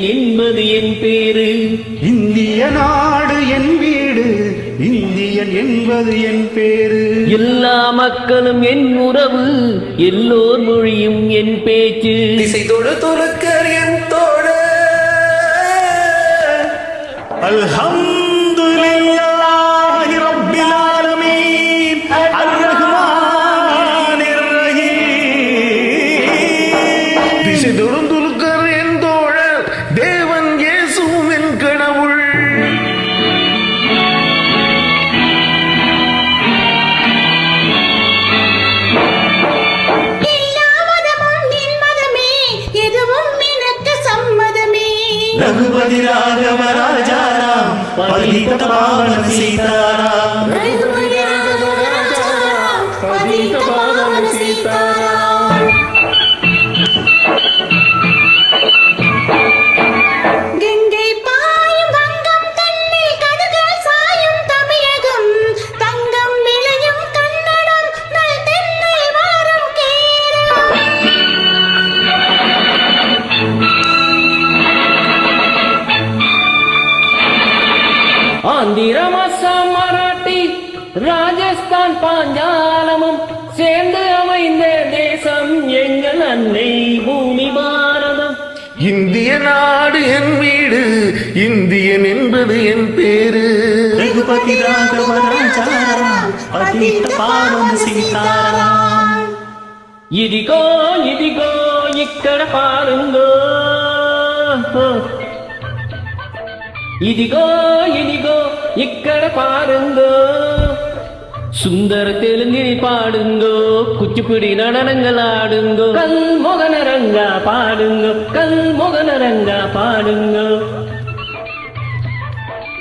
Indian என்பது என் பேரு. இந்திய நாடு என் வீடு, இந்தியன் என்பது என் பேரு. எல்லா மக்களும் என் உறவு, எல்லோர் மொழியும் என் பேச்சு. திசை தொழு தொழுக்கர் என் தோழ. அல்ஹம்துலில்லாஹி ரப்பில் ஆலமீன் அர்-ரஹ்மானிர் ரஹீம். திசை தொழு தொழுக்கர் என் தோழ, தேவன் இயேசுவும் என் கடவுள். ரகுபதி ராகவ ராஜாராம், பதித பாவன சீதாராம். கங்கை பாயும் கங்கம் தன்னை கடுகள் சாயும் தமிழகம், தங்கம் விளையும் கன்னடம் நல் தென்னை வாரம் கேரம். ஆந்திரம், அஸ்ஸாம், மராட்டி, ராஜஸ்தான், பாஞ்சாலமும் சேர்ந்து அமைந்த தேசம் எங்கள் அன்னை பூமி பாரதம். இந்திய நாடு என் வீடு, இந்தியன் என்பது என் பேரு. ரகுபதி ராகவ ராஜாராம், பதித பாவன சீதாராம். ఇదిగో ఇదిగో ఇక్కడ పారుంగో, ఇదిగో ఇదిగో ఇక్కడ పారుంగో. சுந்தர தெலுங்கில் பாடுங்கோ, குச்சிப்புடி நடனங்கள் ஆடுங்கோ. கல்மோகனரங்கா பாடுங்கோ, கல்மோகனரங்கா பாடுங்கோ.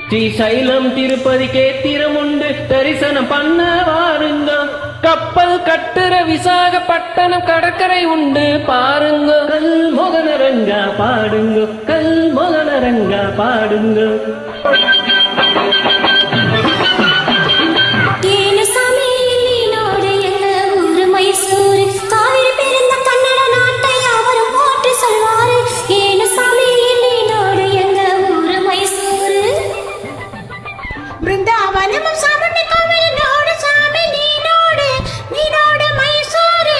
ஸ்ரீசைலம் திருப்பதி கேத்திரம் உண்டு, தரிசனம் பண்ண வாருங்கோ. கப்பல் கட்டுற விசாகப்பட்டணம் கடற்கரை உண்டு பாருங்கோ. கல்மோகனரங்கா பாடுங்கோ, கல்மோகனரங்கா பாடுங்கோ. பிருந்தாவனமும் சாமண்டி கோவில் நோடு சாமி நீனோடு, நீனோடு மைசூரு.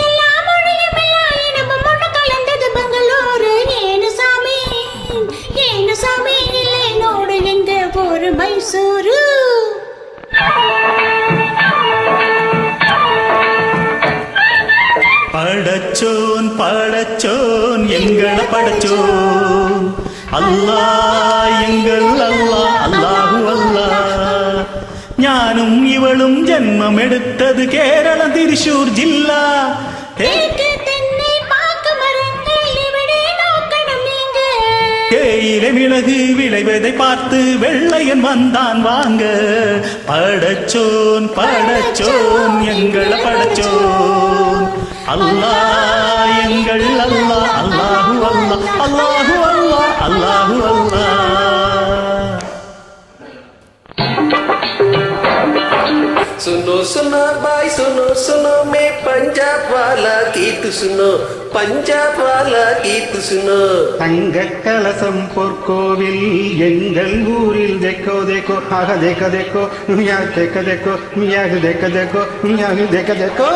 எல்லா மொழியும் எல்லா இனமும் ஒன்று கலந்தது பெங்களூரு. ஏனு சாமி இல்லை நோடு எங்க ஊரு மைசூரு. படச்சோன் படச்சோன் எங்கள படச்சோன் அல்லாஹ், எங்கள் அல்லாஹ், அல்லாஹு அல்லாஹ். ஞானும் இவளும் ஜென்மம் எடுத்தது கேரளம் திருச்சூர் ஜில்லா. தேயிலை மிளகு விளைவதை பார்த்து வெள்ளையன் வந்தான் வாங்க. படச்சோன் படச்சோன் எங்கள படச்சோன் அல்லாஹ், எங்கள் அல்லாஹ், அல்லாஹு அல்லாஹ், அல்லாஹு அல்லாஹ், அல்லாஹு அல்லாஹ். सुनो सुनो भाई सुनो सुनो, मैं पंजाब वाला गीत सुनो, पंजाब वाला गीत सुनो. தங்க கலசம் பொற்கோவில் எங்கள் ஊரில் தேக்கோ தேக்கோ, ஆக தேக்க தேக்கோ, மியாக தேக்க தேக்கோ, மியாக தேக்க தேக்கோ, மியாக தேக்க தேக்கோ.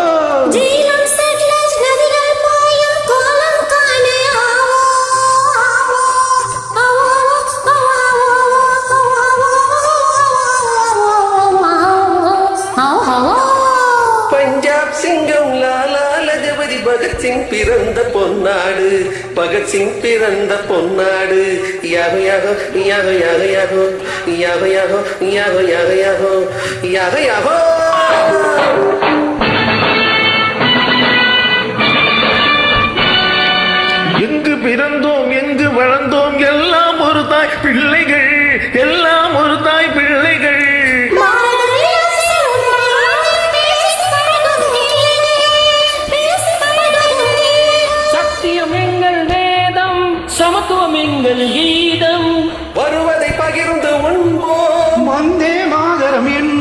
பஞ்சாப் சிங்கம் லாலா லஜபதி பகத்சிங் பிறந்த பொன்னாடு, பகத்சிங் பிறந்த பொன்னாடு. யாகோ யாகோ யாகோ யாகோ யாகோ யாகோ யாகோ யாகோ யாகோ யாகோ யாகோ யாகோ. எங்கு பிறந்தோம் எங்கு வளர்ந்தோம், எல்லாம் ஒரு தாய் பிள்ளைகள், எல்லாம் ஒரு தாய் பிள்ளைகள். சத்தியம் எங்கள் வேதம், சமத்துவம் எங்கள் கீதம். வருவதை பகிர்ந்து உண்போம். வந்தே மாதரம் என்